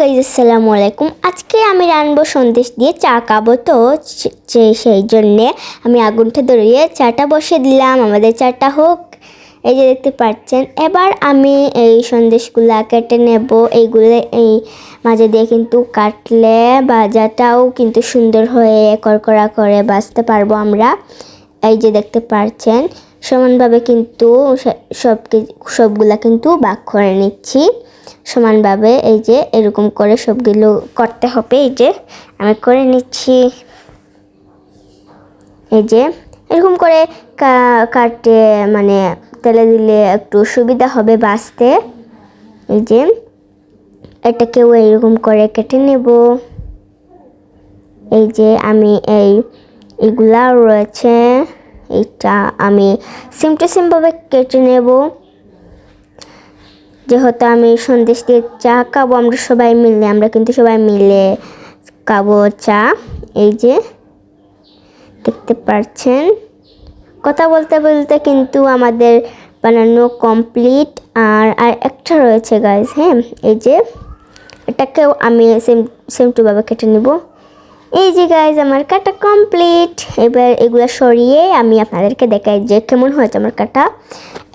Guys, আসসালামু আলাইকুম। আজকে আমি রান্নাবো সন্দেশ দিয়ে চা খাবো, তো সেই জন্যে আমি আগুনটা ধরিয়ে চাটা বসিয়ে দিলাম। আমাদের চাটা হোক। এই যে দেখতে পাচ্ছেন, এবার আমি এই সন্দেশগুলা কেটে নেব। এইগুলো এই মাঝে দিয়ে কিন্তু কাটলে ভাজাটাও কিন্তু সুন্দর হয়ে কড়কড়া করে ভাজতে পারবো আমরা। এই যে দেখতে পাচ্ছেন, সমানভাবে কিন্তু সবগুলা কিন্তু ভাগ করে নিচ্ছি সমানভাবে। এই যে এরকম করে সবগুলো করতে হবে। এই যে আমি করে নিচ্ছি। এই যে এরকম করে কাটে মানে তেলে দিলে একটু সুবিধা হবে ভাজতে। এই যে এটাকেও এরকম করে কেটে নেব। এই যে আমি এইগুলা রয়েছে, এটা আমি সেম টু সেম ভাবে কেটে নেব। যেহেতু আমি সন্দেশ দিয়ে চা খাবো আমরা কিন্তু সবাই মিলে খাবো চা। এই যে দেখতে পাচ্ছেন, কথা বলতে বলতে কিন্তু আমাদের বানানো কমপ্লিট। আর একটা রয়েছে গাইস, হ্যাঁ, এই যে এটাকেও আমি সেম টু ভাবে কেটে নেব। এই যে গাইস, আমার কাটা কমপ্লিট। এবার এগুলো সরিয়ে আমি আপনাদেরকে দেখাই যে কেমন হয়েছে আমার কাটা।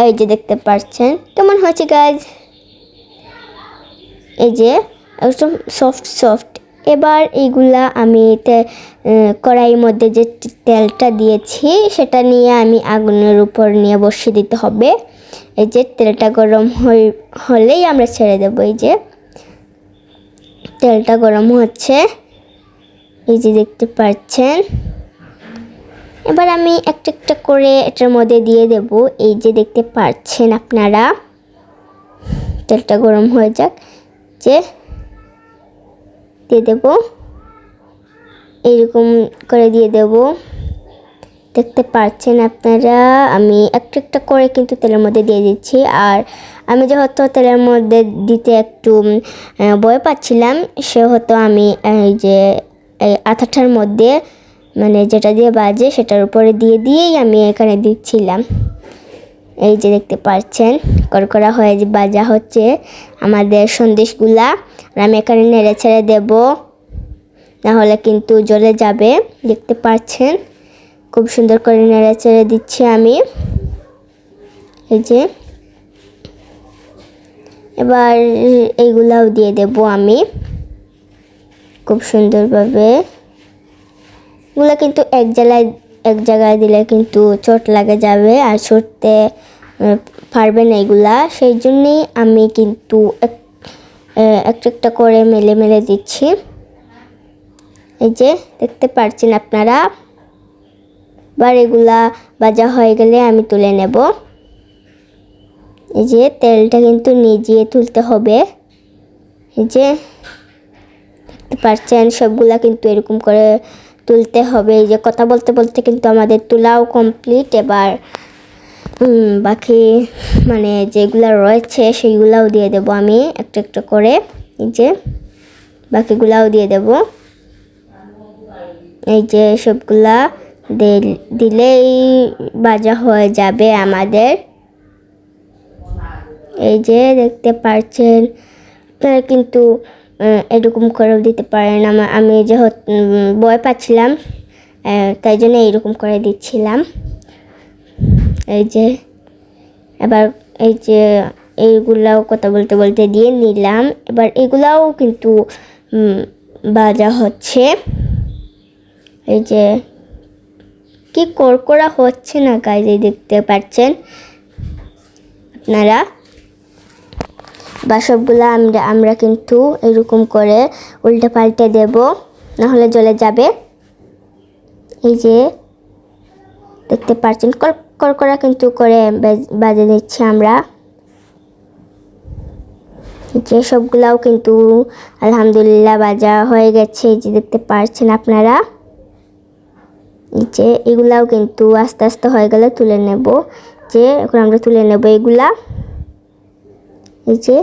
এই যে দেখতে পাচ্ছেন কেমন হয়েছে গাইস। এই যে একদম সফট। এবার এইগুলা আমি কড়াইয়ের মধ্যে যে তেলটা দিয়েছি সেটা নিয়ে আমি আগুনের উপর নিয়ে বসিয়ে দিতে হবে। এই যে তেলটা গরম হলেই আমরা ছেড়ে দেব। এই যে তেলটা গরম হচ্ছে, এই যে দেখতে পাচ্ছেন। এবার আমি একটা একটা করে এটার মধ্যে দিয়ে দেব। এই যে দেখতে পাচ্ছেন আপনারা, তেলটা গরম হয়ে যাক, যে দিয়ে দেব, এইরকম করে দিয়ে দেব। দেখতে পাচ্ছেন আপনারা, আমি একটা একটা করে কিন্তু তেলের মধ্যে দিয়ে দিচ্ছি। আর আমি যেহেতু তেলের মধ্যে দিতে একটু ভয় পাচ্ছিলাম, সেহেতু আমি এই যে এই আঠাটার মধ্যে মানে যেটা দিয়ে বাজে সেটার উপরে দিয়েই আমি এখানে দিচ্ছিলাম। এই যে দেখতে পাচ্ছেন কড়কড়া হয়ে যে ভাজা হচ্ছে আমাদের সন্দেশগুলা। আর আমি এখানে নেড়ে ছেড়ে দেব, নাহলে কিন্তু জ্বলে যাবে। দেখতে পাচ্ছেন খুব সুন্দর করে নেড়ে ছেড়ে দিচ্ছি আমি। এই যে এবার এইগুলাও দিয়ে দেব আমি খুব সুন্দরভাবে। এগুলো কিন্তু এক জায়গায় দিলে কিন্তু চোট লাগে যাবে আর ছুটতে পারবে না এগুলা। সেই জন্যেই আমি কিন্তু একটা একটা করে মেলে দিচ্ছি। এই যে দেখতে পাচ্ছেন আপনারা। এবার এগুলা ভাজা হয়ে গেলে আমি তুলে নেব। এই যে তেলটা কিন্তু নিজিয়ে তুলতে হবে। এই যে দেখতে পাচ্ছেন সবগুলা কিন্তু এরকম করে তুলতে হবে। এই যে কথা বলতে বলতে কিন্তু আমাদের তুলাও কমপ্লিট। এবার বাকি মানে যেগুলা রয়েছে সেইগুলাও দিয়ে দেব আমি একটা একটা করে। এই যে বাকিগুলাও দিয়ে দেব। এই যে সবগুলা দিলেই ভাজা হয়ে যাবে আমাদের। এই যে দেখতে পাচ্ছেন আপনারা কিন্তু এরকম করেও দিতে পারেন। আমি যেহেতু ভয় পাচ্ছিলাম তাই জন্য এইরকম করে দিচ্ছিলাম। এই যে এবার এই যে এইগুলাও কথা বলতে বলতে দিয়ে নিলাম। এবার এগুলাও কিন্তু ভাজা হচ্ছে। এই যে কি কড়কড়া হচ্ছে না গাইস, এই দেখতে পাচ্ছেন আপনারা। বা সবগুলা আমরা কিন্তু এরকম করে উল্টে পাল্টে দেব, নাহলে জ্বলে যাবে। এই যে দেখতে পাচ্ছেন কড়কড়া কিন্তু করে বাজে দিচ্ছি আমরা। যে সবগুলাও কিন্তু আলহামদুলিল্লাহ ভাজা হয়ে গেছে। এই যে দেখতে পাচ্ছেন আপনারা। এই যে এগুলাও কিন্তু আস্তে আস্তে হয়ে গেলে তুলে নেব। যে এখন আমরা তুলে নেব এগুলা। এই যে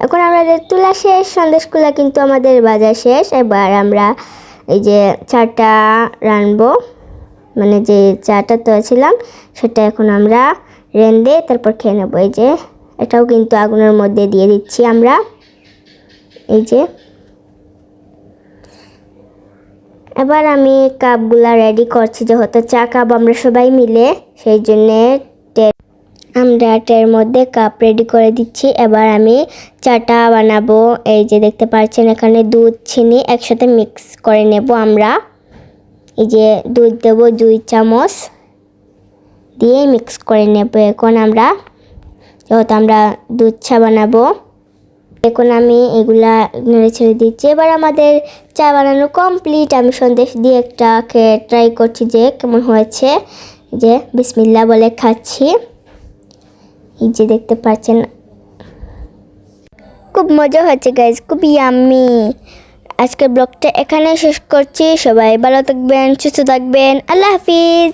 এখন আমাদের তুলা শেষ, সন্দেশগুলা কিন্তু আমাদের ভাজা শেষ। এবার আমরা এই যে চাটা রানবো, মানে যে চাটা তৈছিলাম সেটা এখন আমরা রেঁধে তারপর খেয়ে নেবো। এই যে এটাও কিন্তু আগুনের মধ্যে দিয়ে দিচ্ছি আমরা। এই যে এবার আমি কাপগুলা রেডি করছি, যেহেতু চা কাপ আমরা সবাই মিলে, সেই জন্যে আমরা এর মধ্যে কাপ রেডি করে দিচ্ছি। এবার আমি চাটা বানাবো। এই যে দেখতে পাচ্ছেন এখানে দুধ চিনি একসাথে মিক্স করে নেব আমরা। এই যে দুধ দেবো 2 চামচ দিয়ে মিক্স করে নেব। এখন আমরা যেহেতু আমরা দুধ চা বানাবো, এখন আমি এগুলা নেড়ে ছেড়ে দিচ্ছি। এবার আমাদের চা বানানো কমপ্লিট। আমি সন্দেশ দিয়ে একটা ট্রাই করছি যে কেমন হয়েছে। যে বিসমিল্লাহ বলে খাচ্ছি। এই যে দেখতে পাচ্ছেন খুব মজা হচ্ছে গাইজ, খুব ইয়াম্মি। আজকের ব্লগটা এখানে শেষ করছি। সবাই ভালো থাকবেন, সুস্থ থাকবেন। আল্লাহ হাফিজ।